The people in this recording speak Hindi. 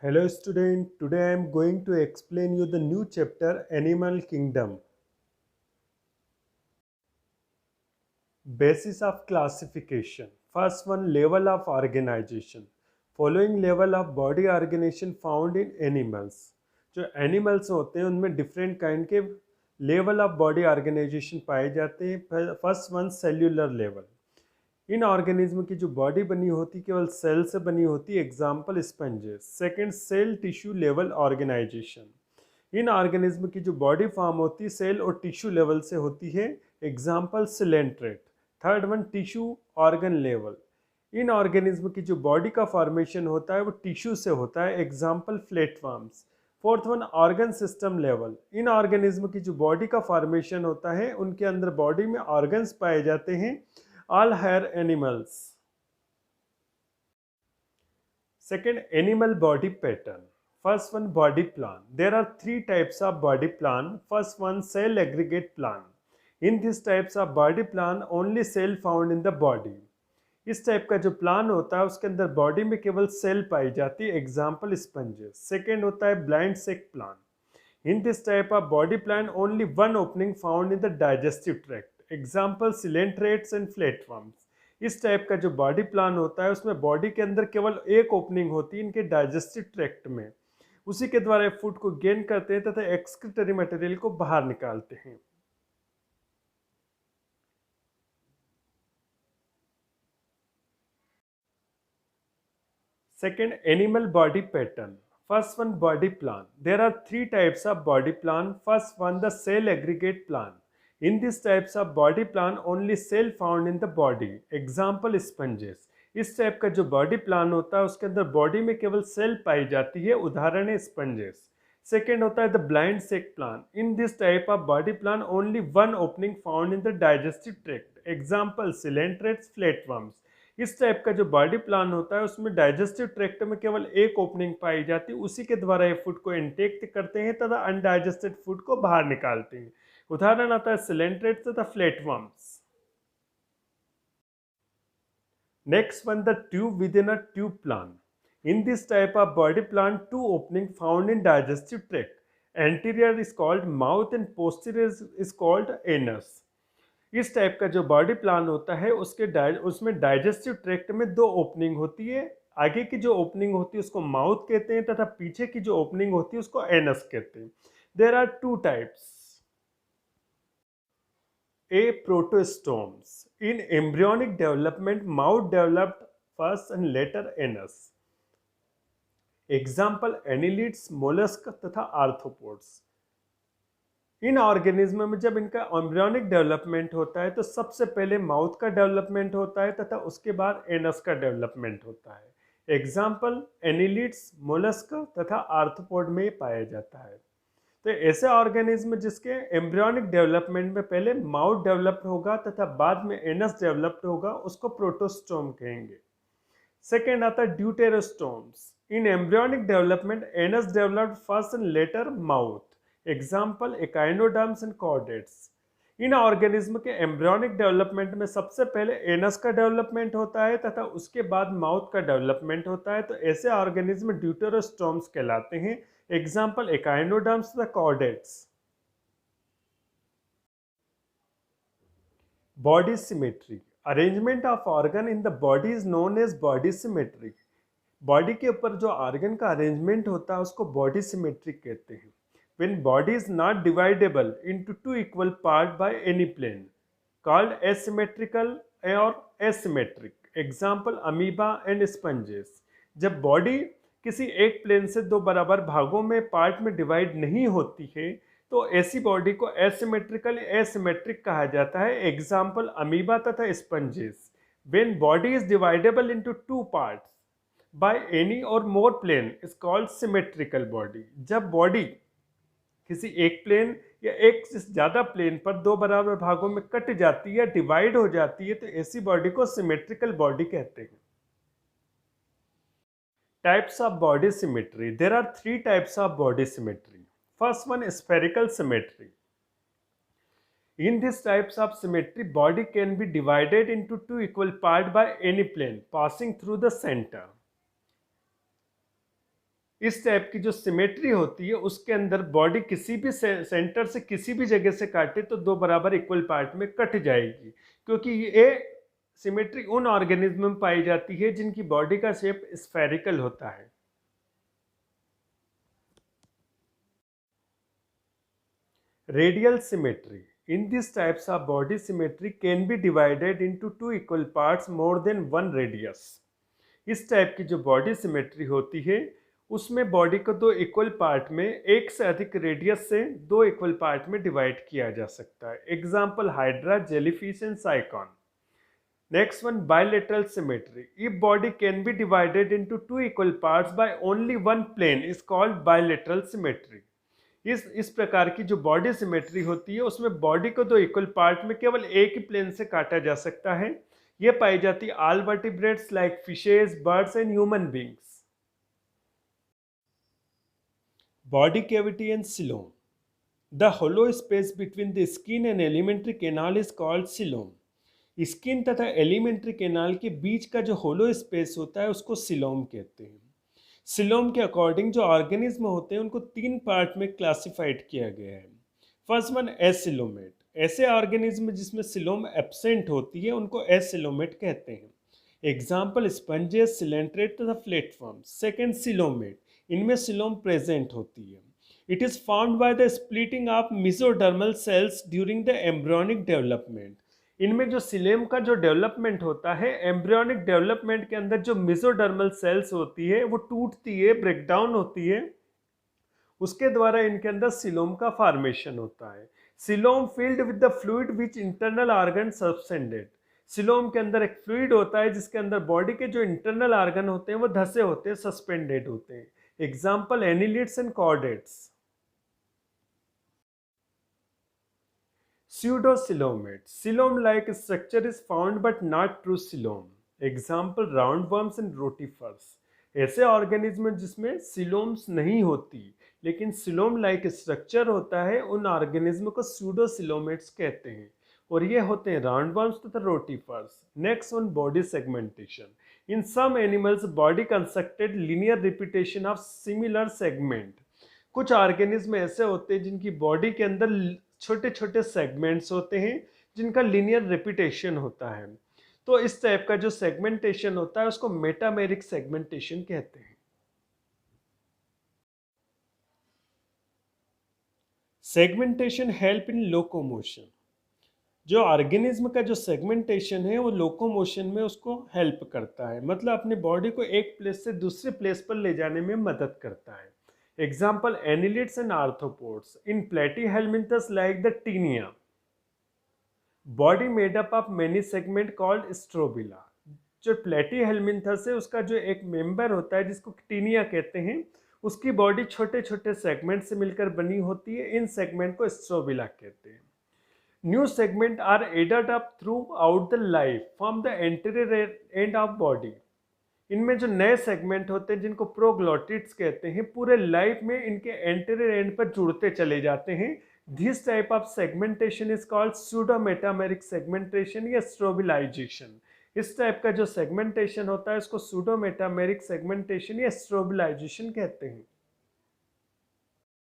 Hello student, today I am going to explain you the new chapter Animal Kingdom. Basis of classification. First one, level of organization. Following level of body organization found in animals. जो एनिमल्स होते हैं उनमें डिफरेंट काइंड के लेवल ऑफ बॉडी ऑर्गेनाइजेशन पाए जाते हैं. First one, cellular level. इन ऑर्गेनिज्म की जो बॉडी बनी होती केवल सेल से बनी होती. Example sponges. Second, cell tissue level organization. इन ऑर्गेनिज्म की जो बॉडी फॉर्म होती है सेल और टिश्यू लेवल से होती है. Example coelenterate. Third one, tissue organ level. इन ऑर्गेनिज्म की जो बॉडी का फॉर्मेशन होता है वो टिश्यू से होता है. Example flatworms. Fourth one, organ system level. इन ऑर्गेनिज्म की जो बॉडी का फॉर्मेशन होता है उनके अंदर बॉडी में ऑर्गन्स पाए जाते हैं. All higher animals. Second, animal body pattern. First one, body plan. There are three types of body plan. First one, cell aggregate plan. In these types of body plan, only cell found in the body. इस टाइप का जो प्लान होता है उसके अंदर बॉडी में केवल सेल पाई जाती है. Example sponges. सेकेंड होता है blind sac plan. In this type of body plan only one opening found in the digestive tract. Example coelenterates and flatworms. इस टाइप का जो बॉडी प्लान होता है उसमें बॉडी के अंदर केवल एक ओपनिंग होती है इनके डाइजेस्टिव ट्रैक्ट में. उसी के द्वारा फूड को गेन करते हैं तथा एक्सक्रीटरी मटेरियल को बाहर निकालते हैं. Second, animal body pattern. First one, body plan. There are three types of body plan. First one, the cell aggregate plan. In these types of body plan, only cell found in the body. Example, sponges. इस टाइप का जो बॉडी प्लान होता है उसके अंदर बॉडी में केवल सेल पाई जाती है. उदाहरण है स्पंजेस. सेकेंड होता है the blind sac plan. In this type of body plan only one opening found in the digestive tract. Example coelenterates, flatworms. इस टाइप का जो बॉडी प्लान होता है उसमें डाइजेस्टिव ट्रैक्ट में केवल एक ओपनिंग पाई जाती है. उसी के द्वारा ये फूड को इनटेक करते हैं तथा अनडाइजेस्टेड फूड को बाहर निकालते हैं. उदाहरण आता है सिलेंट्रेट्स तथा flatworms. Next one, the tube within a tube plan. In this type of body plan, two opening found in digestive tract. Anterior is called mouth and posterior is called anus. इस टाइप का जो बॉडी प्लान होता है उसमें डाइजेस्टिव ट्रैक्ट में दो ओपनिंग होती है. आगे की जो ओपनिंग होती है उसको माउथ कहते हैं तथा पीछे की जो ओपनिंग होती है उसको एनस कहते हैं. There are two types. A, protostomes. In embryonic development, mouth developed first and later anus. Example, annelids, mollusk तथा arthropods. इन ऑर्गेनिज्म में जब इनका एम्ब्रियोनिक डेवलपमेंट होता है तो सबसे पहले माउथ का डेवलपमेंट होता है तथा उसके बाद एनस का डेवलपमेंट होता है. एग्जाम्पल, एनिलिड्स, मोलस्क तथा आर्थ्रोपोड में पाया जाता है. तो ऐसे ऑर्गेनिज्म जिसके एम्ब्रियोनिक डेवलपमेंट में पहले माउथ डेवलप्ड होगा तथा बाद में एनस डेवलप्ड होगा उसको प्रोटोस्टोम कहेंगे. सेकेंड आता है deuterostomes. In embryonic development anus developed first and later mouth. Example, echinoderms and chordates. In organism के एम्ब्रियोनिक डेवलपमेंट में सबसे पहले एनस का डेवलपमेंट होता है तथा उसके बाद माउथ का डेवलपमेंट होता है. तो ऐसे ऑर्गेनिज्म ड्यूटेरोस्टोम्स कहलाते हैं. Example, echinoderms, the chordates. Body symmetry. Arrangement of organ in the body is known as body symmetry. Body के ऊपर जो ऑर्गन का अरेंजमेंट होता है उसको बॉडी सिमेट्री कहते हैं. When body is not dividable into two equal parts by any plane, called asymmetrical or asymmetric. Example, amoeba and sponges. जब बॉडी किसी एक प्लेन से दो बराबर भागों में पार्ट में डिवाइड नहीं होती है तो ऐसी बॉडी को एसिमेट्रिकल एसिमेट्रिक कहा जाता है. एग्जाम्पल, अमीबा तथा sponges. When body is divisible into two parts by any or more plane is called symmetrical body. जब बॉडी किसी एक प्लेन या एक से ज़्यादा प्लेन पर दो बराबर भागों में कट जाती है, डिवाइड हो जाती है, तो ऐसी बॉडी को सिमेट्रिकल बॉडी कहते हैं. Types of body symmetry. There are three types of body symmetry. First one, spherical symmetry. In these types of symmetry, body can be divided into two equal parts by any plane passing through the center. इस टाइप की जो सिमेट्री होती है उसके अंदर बॉडी किसी भी सेंटर से किसी भी जगह से काटे तो दो बराबर इक्वल पार्ट में कट जाएगी, क्योंकि ये सिमेट्री उन ऑर्गेनिज्म में पाई जाती है जिनकी बॉडी का शेप स्फेरिकल होता है। Radial symmetry. In these types of body symmetry can be divided into two equal parts more than one radius. इस टाइप की जो बॉडी सिमेट्री होती है उसमें बॉडी को दो इक्वल पार्ट में एक से अधिक रेडियस से दो इक्वल पार्ट में डिवाइड किया जा सकता है। Example hydra, jellyfish and साइकॉन। Next one, bilateral symmetry. If body can be divided into two equal parts by only one plane is called bilateral symmetry. इस प्रकार की जो बॉडी सिमेट्री होती है उसमें बॉडी को दो इक्वल पार्ट में केवल एक ही प्लेन से काटा जा सकता है। यह पाई जाती है all vertebrates like fishes, birds and human beings. Body cavity and coelom. The hollow space between the skin and alimentary canal is called coelom. Skin तथा एलिमेंट्री कैनाल के बीच का जो होलो स्पेस होता है उसको सीलोम कहते हैं। सीलोम के अकॉर्डिंग जो ऑर्गेनिज्म होते हैं उनको तीन पार्ट में क्लासिफाइड किया गया है। First one, acoelomate. ऐसे ऑर्गेनिज्म जिसमें सीलोम एब्सेंट होती है उनको एसिलोमेट कहते हैं। एग्जाम्पल स्पंजेस, सिलेंट्रेट तथा प्लेटफॉर्म। Second, coelomate. इनमें सीलोम प्रेजेंट होती है। It is formed by the splitting of mesodermal cells during the embryonic development. इनमें जो सीलेम का जो डेवलपमेंट होता है, एम्ब्रियोनिक डेवलपमेंट के अंदर जो मेसोडर्मल सेल्स होती है वो टूटती है, ब्रेकडाउन होती है, उसके द्वारा इनके अंदर सीलोम का फॉर्मेशन होता है। Coelom filled with the fluid which internal organ suspended. Coelom के अंदर एक फ्लूइड होता है जिसके अंदर बॉडी के जो इंटरनल ऑर्गन होते हैं वो धसे होते हैं, सस्पेंडेड होते हैं। Example annelids and chordates. Pseudocoelomate. Coelom-like structure is found but not true coelom. Example roundworms and rotifers. ऐसे ऑर्गेनिज्म जिसमें सिलोम्स नहीं होती लेकिन सिलोम लाइक स्ट्रक्चर होता है उन ऑर्गेनिज्म को स्यूडोसिलोमेट्स कहते हैं, और ये होते हैं राउंडवर्म्स तथा rotifers. Next one, body segmentation. In some animals body constructed linear repetition of similar segment. कुछ ऑर्गेनिज्म ऐसे होते हैं जिनकी बॉडी के अंदर छोटे छोटे सेगमेंट्स होते हैं जिनका लीनियर रिपीटेशन होता है। तो इस टाइप का जो सेगमेंटेशन होता है उसको मेटामेरिक सेगमेंटेशन कहते हैं। Segmentation help in locomotion. जो ऑर्गेनिज्म का जो सेगमेंटेशन है वो लोकोमोशन में उसको हेल्प करता है, मतलब अपने बॉडी को एक प्लेस से दूसरे प्लेस पर ले जाने में मदद करता है। Example, annelids and arthropods. In platyhelminthes like the taenia, body made up of many segment called strobila. जो platyhelminthes है उसका जो एक मेंबर होता है जिसको टीनिया कहते हैं, उसकी बॉडी छोटे छोटे सेगमेंट से मिलकर बनी होती है। इन सेगमेंट को स्ट्रोबिला कहते हैं। New segment are added up throughout the life from the anterior end of body. इनमें जो नए सेगमेंट होते हैं जिनको प्रोग्लोटिड्स कहते हैं, पूरे लाइफ में इनके एंटीरियर एंड पर जुड़ते चले जाते हैं। This type of segmentation is called pseudometameric segmentation या स्ट्रोबिलाइजेशन। इस टाइप का जो सेगमेंटेशन होता है इसको सूडोमेटामेरिक सेगमेंटेशन या स्ट्रोबिलाइजेशन कहते हैं।